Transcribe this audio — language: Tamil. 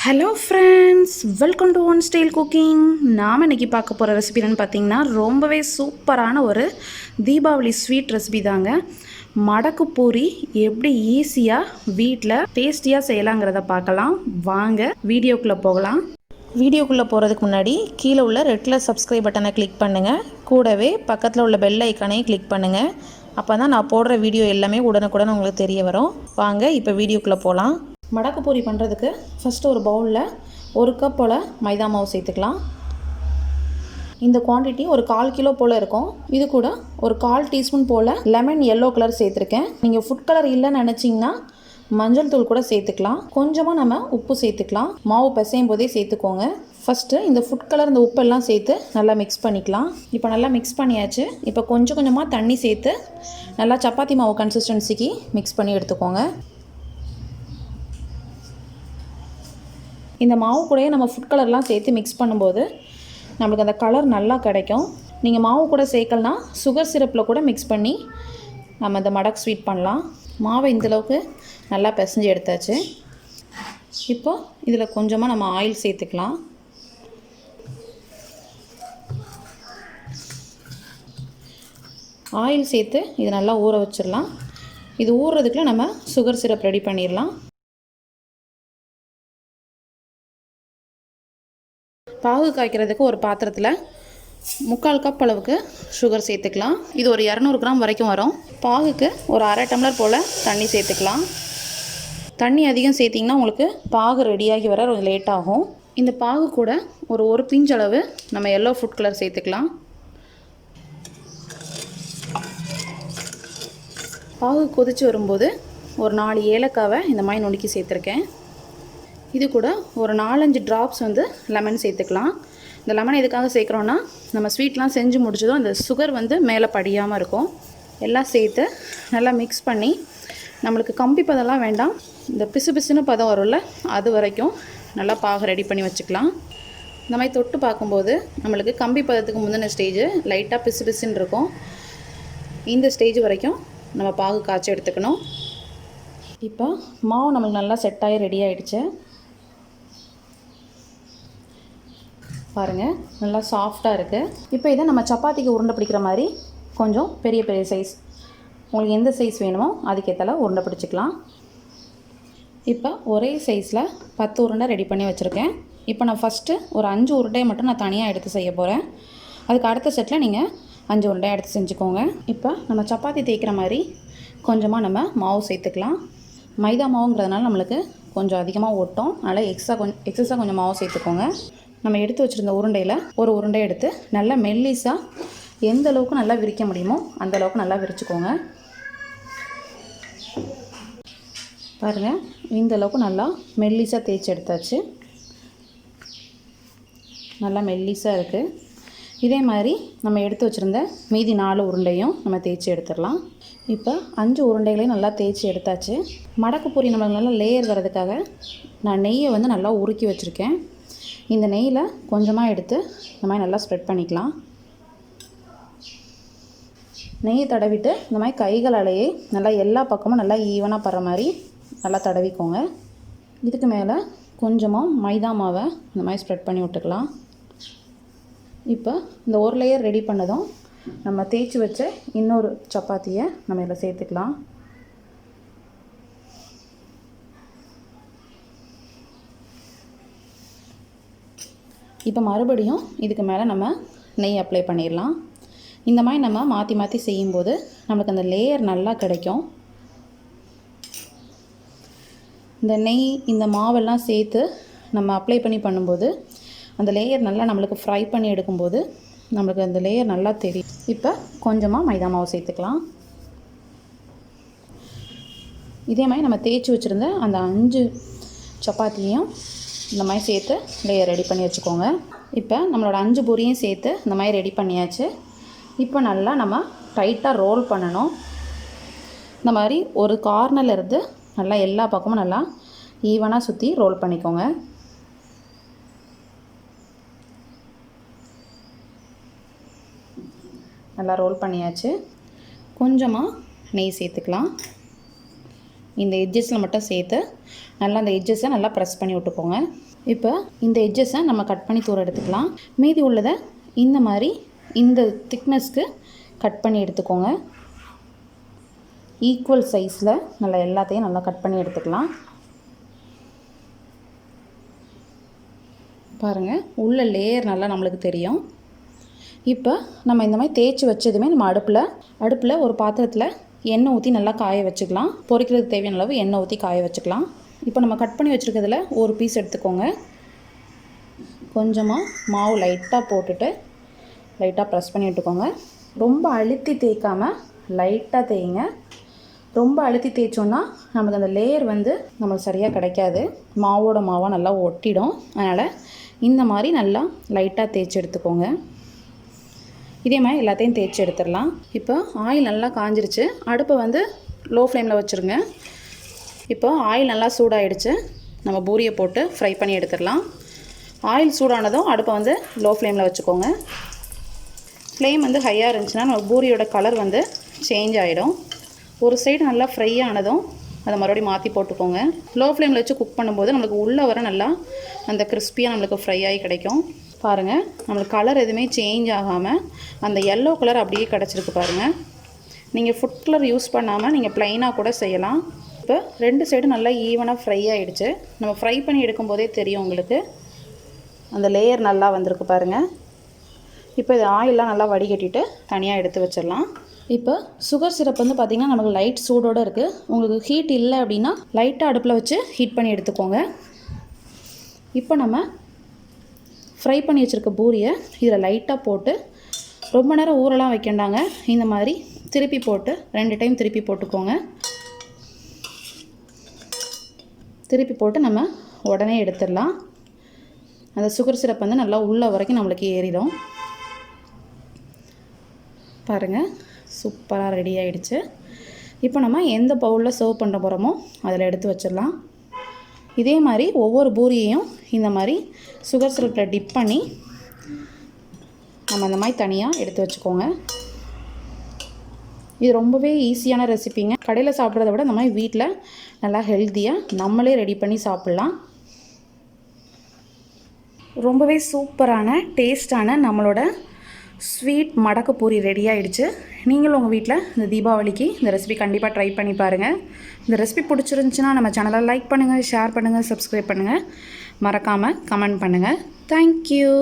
Hello friends, welcome to one style cooking. நாம் இன்றைக்கி பார்க்க போகிற ரெசிபி என்னென்னு பார்த்தீங்கன்னா ரொம்பவே சூப்பரான ஒரு தீபாவளி ஸ்வீட் ரெசிபி தாங்க. மடக்கு பூரி எப்படி ஈஸியாக வீட்டில் டேஸ்டியாக செய்யலாங்கிறத பார்க்கலாம். வாங்க வீடியோக்குள்ளே போகலாம். வீடியோக்குள்ளே போகிறதுக்கு முன்னாடி கீழே உள்ள ரெட் கலர் சப்ஸ்கிரைப் பட்டனை கிளிக் பண்ணுங்கள். கூடவே பக்கத்தில் உள்ள பெல் ஐக்கானையும் கிளிக் பண்ணுங்கள். அப்போ தான் நான் போடுற வீடியோ எல்லாமே உடனுக்குடன் உங்களுக்கு தெரிய வரும். வாங்க இப்போ வீடியோக்குள்ளே போகலாம். மடக்கு பூரி பண்ணுறதுக்கு ஃபஸ்ட்டு ஒரு பவுலில் 1 கப் போல் மைதா மாவு சேர்த்துக்கலாம். இந்த குவான்டிட்டி ஒரு 1/4 கிலோ போல் இருக்கும். இது கூட ஒரு 1/4 டீஸ்பூன் போல் லெமன் எல்லோ கலர் சேர்த்துருக்கேன். நீங்கள் ஃபுட் கலர் இல்லைன்னு நினச்சிங்கன்னா மஞ்சள் தூள் கூட சேர்த்துக்கலாம். கொஞ்சமாக நம்ம உப்பு சேர்த்துக்கலாம். மாவு பிசையும் போதே சேர்த்துக்கோங்க. ஃபஸ்ட்டு இந்த ஃபுட் கலர் இந்த உப்பெல்லாம் சேர்த்து நல்லா மிக்ஸ் பண்ணிக்கலாம். இப்போ நல்லா மிக்ஸ் பண்ணியாச்சு. இப்போ கொஞ்சம் கொஞ்சமாக தண்ணி சேர்த்து நல்லா சப்பாத்தி மாவு கன்சிஸ்டன்சிக்கு மிக்ஸ் பண்ணி எடுத்துக்கோங்க. இந்த மாவு கூடயே நம்ம ஃபுட் கலர்லாம் சேர்த்து மிக்ஸ் பண்ணும்போது நம்மளுக்கு அந்த கலர் நல்லா கிடைக்கும். நீங்கள் மாவு கூட சேர்க்கலனா சுகர் சிரப்பில் கூட மிக்ஸ் பண்ணி நம்ம இந்த மடக்கு ஸ்வீட் பண்ணலாம். மாவை இந்தளவுக்கு நல்லா பிசைஞ்சு எடுத்தாச்சு. இப்போ இதில் கொஞ்சமாக நம்ம ஆயில் சேர்த்துக்கலாம். ஆயில் சேர்த்து இது நல்லா ஊற வச்சிடலாம். இது ஊறுறதுக்குள்ள நம்ம சுகர் சிரப் ரெடி பண்ணிடலாம். பாகு காய்க்கிறதுக்கு ஒரு பாத்திரத்தில் 3/4 கப் அளவுக்கு சுகர் சேர்த்துக்கலாம். இது ஒரு 200 கிராம் வரைக்கும் வரும். பாகுக்கு ஒரு 1/2 டம்ளர் போல் தண்ணி சேர்த்துக்கலாம். தண்ணி அதிகம் சேர்த்திங்கன்னா உங்களுக்கு பாகு ரெடியாகி வர கொஞ்சம் லேட் ஆகும். இந்த பாகு கூட ஒரு பிஞ்ச் அளவு நம்ம எல்லோ ஃபுட் கலர் சேர்த்துக்கலாம். பாகு கொதித்து வரும்போது ஒரு 4 ஏலக்காவை இந்த மாதிரி நுணுக்கி சேர்த்துருக்கேன். இது கூட ஒரு 4-5 ட்ராப்ஸ் லெமன் சேர்த்துக்கலாம். இந்த லெமன் எதுக்காக சேர்க்குறோன்னா நம்ம ஸ்வீட்லாம் செஞ்சு முடிச்சதும் அந்த சுகர் மேலே படியாமல் இருக்கும். எல்லாம் சேர்த்து நல்லா மிக்ஸ் பண்ணி நம்மளுக்கு கம்பி பதம்லாம் வேண்டாம், இந்த பிசு பிசுன்னு பதம் வரும்ல அது வரைக்கும் நல்லா பாகு ரெடி பண்ணி வச்சுக்கலாம். இந்த மாதிரி தொட்டு பார்க்கும்போது நம்மளுக்கு கம்பி பதத்துக்கு முந்தின ஸ்டேஜ் லைட்டாக பிசு பிசுன்னு இருக்கும். இந்த ஸ்டேஜ் வரைக்கும் நம்ம பாகு காய்ச்சி எடுத்துக்கணும். இப்போ மாவு நம்மளுக்கு நல்லா செட்டாகி ரெடி ஆகிடுச்சு. பாருங்கள், நல்லா சாஃப்டாக இருக்குது. இப்போ இதை நம்ம சப்பாத்திக்கு உருண்டை பிடிக்கிற மாதிரி கொஞ்சம் பெரிய பெரிய சைஸ், உங்களுக்கு எந்த சைஸ் வேணுமோ அதுக்கேற்றால உருண்டை பிடிச்சிக்கலாம். இப்போ ஒரே சைஸில் 10 உருண்டை ரெடி பண்ணி வச்சுருக்கேன். இப்போ நான் ஃபஸ்ட்டு ஒரு 5 உருண்டையை மட்டும் நான் தனியாக எடுத்து செய்ய போகிறேன். அதுக்கு அடுத்த செட்டில் நீங்கள் 5 உருண்டையை எடுத்து செஞ்சுக்கோங்க. இப்போ நம்ம சப்பாத்தி தேய்க்கிற மாதிரி கொஞ்சமாக நம்ம மாவு சேர்த்துக்கலாம். மைதா மாவுங்கிறதுனால நம்மளுக்கு கொஞ்சம் அதிகமாக ஒட்டும், அதனால் எக்ஸஸாக கொஞ்சம் மாவு சேர்த்துக்கோங்க. நம்ம எடுத்து வச்சுருந்த உருண்டையில் ஒரு உருண்டை எடுத்து நல்லா மெல்லிஸாக எந்த அளவுக்கு நல்லா விரிக்க முடியுமோ அந்த அளவுக்கு நல்லா விரிச்சுக்கோங்க. பாருங்கள், இந்த அளவுக்கு நல்லா மெல்லிஸாக தேய்ச்சி எடுத்தாச்சு. நல்லா மெல்லிஸாக இருக்குது. இதே மாதிரி நம்ம எடுத்து வச்சுருந்த மீதி 4 உருண்டையும் நம்ம தேய்ச்சி எடுத்துடலாம். இப்போ 5 உருண்டைகளையும் நல்லா தேய்ச்சி எடுத்தாச்சு. மடக்கு பூரி நம்மளுக்கு நல்லா லேயர் வர்றதுக்காக நான் நெய்யை நல்லா உருக்கி வச்சுருக்கேன். இந்த நெய்யில் கொஞ்சமாக எடுத்து இந்த மாதிரி நல்லா ஸ்ப்ரெட் பண்ணிக்கலாம். நெய்யை தடவிட்டு இந்த மாதிரி கைகளாலேயே நல்லா எல்லா பக்கமும் நல்லா ஈவனாக படுற மாதிரி நல்லா தடவிக்கோங்க. இதுக்கு மேலே கொஞ்சமாக மைதா மாவை இந்த மாதிரி ஸ்ப்ரெட் பண்ணி விட்டுக்கலாம். இப்போ இந்த ஒரு லேயர் ரெடி பண்ணதும் நம்ம தேய்ச்சி வச்ச இன்னொரு சப்பாத்தியை நம்ம இதில் சேர்த்துக்கலாம். இப்போ மறுபடியும் இதுக்கு மேலே நம்ம நெய் அப்ளை பண்ணிடலாம். இந்த மாதிரி நம்ம மாற்றி மாற்றி செய்யும்போது நம்மளுக்கு அந்த லேயர் நல்லா கிடைக்கும். இந்த நெய் இந்த மாவெல்லாம் சேர்த்து நம்ம அப்ளை பண்ணி பண்ணும்போது அந்த லேயர் நல்லா நம்மளுக்கு ஃப்ரை பண்ணி எடுக்கும்போது நம்மளுக்கு அந்த லேயர் நல்லா தெரியும். இப்போ கொஞ்சமாக மைதா மாவு சேர்த்துக்கலாம். இதே மாதிரி நம்ம தேய்ச்சி வச்சுருந்த அந்த 5 சப்பாத்தியையும் இந்த மாதிரி சேர்த்து லேயர் ரெடி பண்ணி வச்சுக்கோங்க. இப்போ நம்மளோட 5 பூரியும் சேர்த்து இந்த மாதிரி ரெடி பண்ணியாச்சு. இப்போ நல்லா நம்ம டைட்டாக ரோல் பண்ணணும். இந்த மாதிரி ஒரு கார்னரில் இருந்து நல்லா எல்லா பக்கமும் நல்லா ஈவனாக சுற்றி ரோல் பண்ணிக்கோங்க. நல்லா ரோல் பண்ணியாச்சு. கொஞ்சமாக நெய் சேர்த்துக்கலாம். இந்த எட்ஜஸில் மட்டும் சேர்த்து நல்லா அந்த எட்ஜஸை நல்லா ப்ரெஸ் பண்ணி விட்டுக்கோங்க. இப்போ இந்த எட்ஜஸை நம்ம கட் பண்ணி தூர எடுத்துக்கலாம். மீதி உள்ளதை இந்த மாதிரி இந்த திக்னஸ்க்கு கட் பண்ணி எடுத்துக்கோங்க. ஈக்குவல் சைஸில் நல்லா எல்லாத்தையும் நல்லா கட் பண்ணி எடுத்துக்கலாம். பாருங்கள், உள்ள லேயர் நல்லா நம்மளுக்கு தெரியும். இப்போ நம்ம இந்த மாதிரி தேய்ச்சி வச்சதுமே நம்ம அடுப்பில் ஒரு பாத்திரத்தில் எண்ணெய் ஊற்றி நல்லா காய வச்சுக்கலாம். பொரிக்கிறதுக்கு தேவையான அளவு எண்ணெய் ஊற்றி காய வச்சுக்கலாம். இப்போ நம்ம கட் பண்ணி வச்சுருக்கிறதுல ஒரு பீஸ் எடுத்துக்கோங்க. கொஞ்சமாக மாவு லைட்டாக போட்டுட்டு லைட்டாக ப்ரெஸ் பண்ணி விட்டுக்கோங்க. ரொம்ப அழுத்தி தேய்க்காமல் லைட்டாக தேய்ங்க. ரொம்ப அழுத்தி தேய்ச்சோன்னா நமக்கு அந்த லேயர் நம்மளுக்கு சரியாக கிடைக்காது. மாவோட மாவாக நல்லா ஒட்டிடும். அதனால் இந்த மாதிரி நல்லா லைட்டாக தேய்ச்சி எடுத்துக்கோங்க. இதே மாதிரி எல்லாத்தையும் தேய்ச்சி எடுத்துடலாம். இப்போ ஆயில் நல்லா காஞ்சிருச்சு. அடுப்பை லோ ஃப்ளேமில் வச்சுருங்க. இப்போ ஆயில் நல்லா சூடாகிடுச்சு. நம்ம பூரியை போட்டு ஃப்ரை பண்ணி எடுத்துடலாம். ஆயில் சூடானதும் அடுப்பை லோ ஃப்ளேமில் வச்சுக்கோங்க. ஃப்ளேம் ஹையாக இருந்துச்சுன்னா நம்ம பூரியோட கலர் சேஞ்ச் ஆகிடும். ஒரு சைடு நல்லா ஃப்ரை ஆனதும் அதை மறுபடியும் மாற்றி போட்டுக்கோங்க. லோ ஃப்ளேமில் வச்சு குக் பண்ணும்போது நம்மளுக்கு உள்ளே வர நல்லா அந்த கிறிஸ்பியாக நம்மளுக்கு ஃப்ரை ஆகி கிடைக்கும். பாருங்கள், நம்மளுக்கு கலர் எதுவுமே சேஞ்ச் ஆகாமல் அந்த எல்லோ கலர் அப்படியே கிடச்சிருக்கு பாருங்கள். நீங்கள் ஃபுட் கலர் யூஸ் பண்ணாமல் நீங்கள் ப்ளைனாக கூட செய்யலாம். இப்போ ரெண்டு சைடும் நல்லா ஈவனாக ஃப்ரை ஆகிடுச்சு. நம்ம ஃப்ரை பண்ணி எடுக்கும்போதே தெரியும் உங்களுக்கு அந்த லேயர் நல்லா வந்திருக்கு பாருங்கள். இப்போ இது ஆயிலெலாம் நல்லா வடிகட்டிட்டு தனியாக எடுத்து வச்சிடலாம். இப்போ சுகர் சிரப் பார்த்திங்கன்னா நமக்கு லைட் சூடோடு இருக்குது. உங்களுக்கு ஹீட் இல்லை அப்படின்னா லைட்டாக அடுப்பில் வச்சு ஹீட் பண்ணி எடுத்துக்கோங்க. இப்போ நம்ம ஃப்ரை பண்ணி வச்சுருக்க பூரியை இதில் லைட்டாக போட்டு ரொம்ப நேரம் ஊறலாம் வைக்கண்டாங்க. இந்த மாதிரி திருப்பி போட்டு 2 டைம் திருப்பி போட்டுக்கோங்க. திருப்பி போட்டு நம்ம உடனே எடுத்துடலாம். அந்த சுகர் சிரப் நல்லா உள்ள வரைக்கும் நம்மளுக்கு ஏறிடும். பாருங்கள், சூப்பராக ரெடி ஆகிடுச்சு. இப்போ நம்ம எந்த பவுலில் சர்வ் பண்ண போகிறோமோ அதில் எடுத்து வச்சிடலாம். இதே மாதிரி ஒவ்வொரு பூரியையும் இந்த மாதிரி சுகர் சிரப்பில் டிப் பண்ணி நம்ம இந்த மாதிரி தனியாக எடுத்து வச்சுக்கோங்க. இது ரொம்பவே ஈஸியான ரெசிபிங்க. கடையில் சாப்பிட்றத விட இந்த மாதிரி வீட்டில் நல்லா ஹெல்த்தியாக நம்மளே ரெடி பண்ணி சாப்பிட்லாம். ரொம்பவே சூப்பரான டேஸ்டான நம்மளோட ஸ்வீட் மடக்கு பூரி ரெடி ஆகிடுச்சு. நீங்களும் உங்கள் வீட்டில் இந்த தீபாவளிக்கு இந்த ரெசிபி கண்டிப்பாக ட்ரை பண்ணி பாருங்கள். இந்த ரெசிபி பிடிச்சிருந்துச்சுன்னா நம்ம சேனலை லைக் பண்ணுங்கள், ஷேர் பண்ணுங்கள், சப்ஸ்கிரைப் பண்ணுங்கள். மறக்காமல் கமெண்ட் பண்ணுங்கள். தேங்க்யூ.